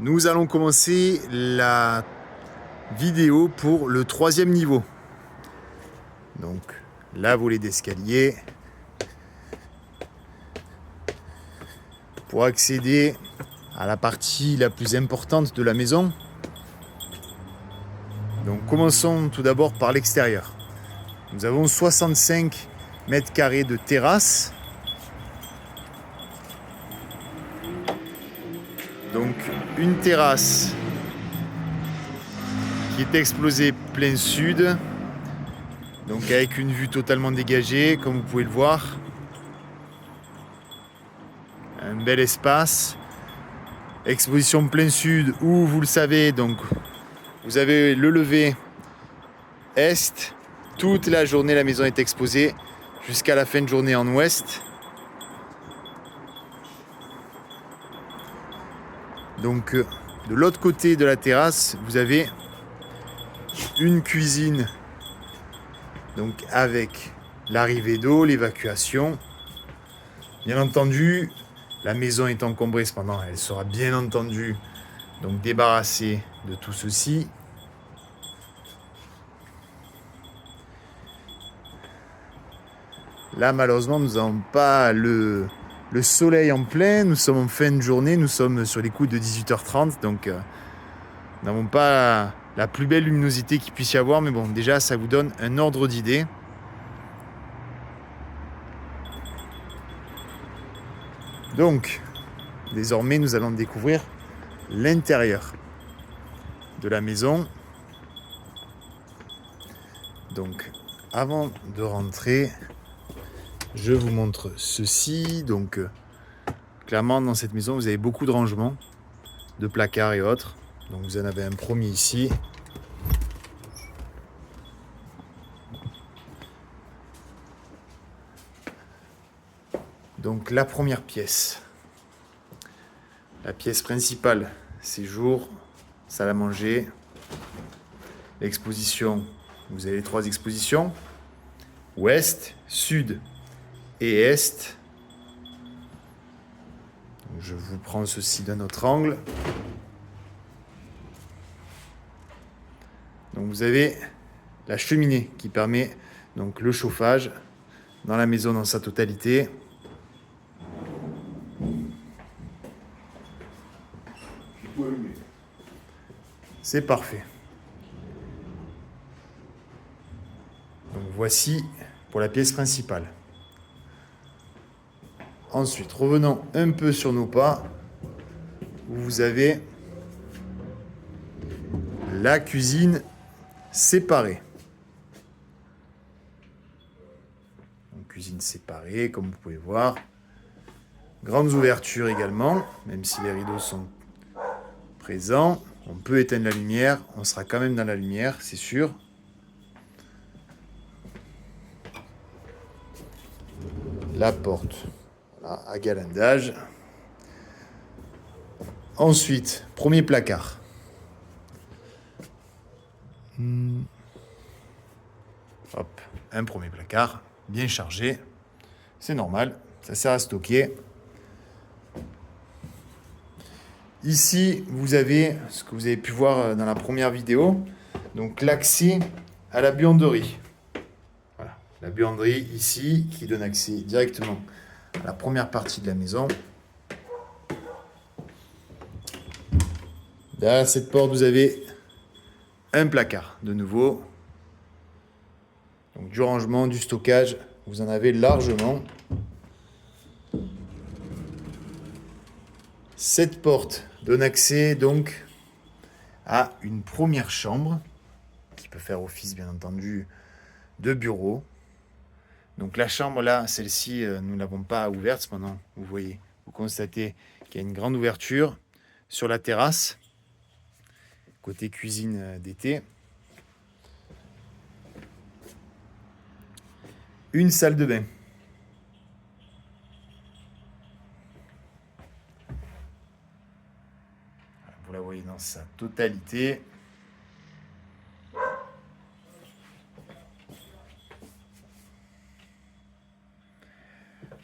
Nous allons commencer la vidéo pour le 3e niveau. Donc, la volée d'escalier. Pour accéder à la partie la plus importante de la maison. Donc, commençons tout d'abord par l'extérieur. Nous avons 65 mètres carrés de terrasse. Donc, une terrasse qui est exposée plein sud. Donc, avec une vue totalement dégagée, comme vous pouvez le voir. Un bel espace. Exposition plein sud où, vous le savez, donc vous avez le lever est. Toute la journée, la maison est exposée jusqu'à la fin de journée en ouest. Donc, de l'autre côté de la terrasse, vous avez une cuisine, donc avec l'arrivée d'eau, l'évacuation. Bien entendu, la maison est encombrée, cependant, elle sera bien entendu donc débarrassée de tout ceci. Là, malheureusement, nous n'avons pas le soleil en plein. Nous sommes en fin de journée. Nous sommes sur les coups de 18h30. Donc, nous n'avons pas la plus belle luminosité qu'il puisse y avoir. Mais bon, déjà, ça vous donne un ordre d'idée. Donc, désormais, nous allons découvrir l'intérieur de la maison. Donc, avant de rentrer, je vous montre ceci. Donc, clairement, dans cette maison, vous avez beaucoup de rangements, de placards et autres. Donc, vous en avez un premier ici. Donc, la première pièce. La pièce principale, séjour, salle à manger. L'exposition, vous avez les 3 expositions. Ouest, sud et est. Donc, je vous prends ceci d'un autre angle. Donc vous avez la cheminée qui permet donc le chauffage dans la maison dans sa totalité. C'est parfait. Donc voici pour la pièce principale. Ensuite, revenons un peu sur nos pas, où vous avez la cuisine séparée. Donc, cuisine séparée, comme vous pouvez voir. Grandes ouvertures également, même si les rideaux sont présents. On peut éteindre la lumière, on sera quand même dans la lumière, c'est sûr. La porte, voilà, à galandage. Ensuite, premier placard. Hop, un premier placard, bien chargé. C'est normal, ça sert à stocker. Ici, vous avez ce que vous avez pu voir dans la première vidéo, donc l'accès à la buanderie. Voilà, la buanderie ici qui donne accès directement à la première partie de la maison. Derrière cette porte, vous avez un placard de nouveau. Donc du rangement, du stockage, vous en avez largement. Cette porte donne accès donc à une première chambre qui peut faire office bien entendu de bureau. Donc la chambre là, celle-ci, nous ne l'avons pas ouverte. Cependant, vous voyez, vous constatez qu'il y a une grande ouverture sur la terrasse, côté cuisine d'été. Une salle de bain. Vous la voyez dans sa totalité.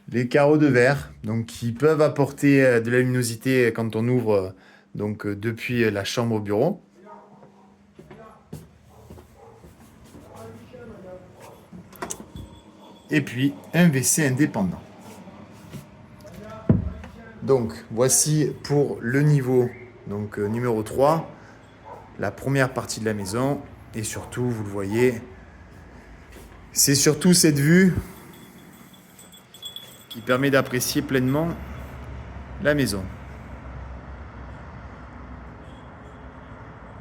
Les carreaux de verre, donc qui peuvent apporter de la luminosité quand on ouvre donc depuis la chambre au bureau. Et puis un WC indépendant. Donc voici pour le niveau donc, numéro 3, la première partie de la maison. Et surtout, vous le voyez, c'est surtout cette vue qui permet d'apprécier pleinement la maison.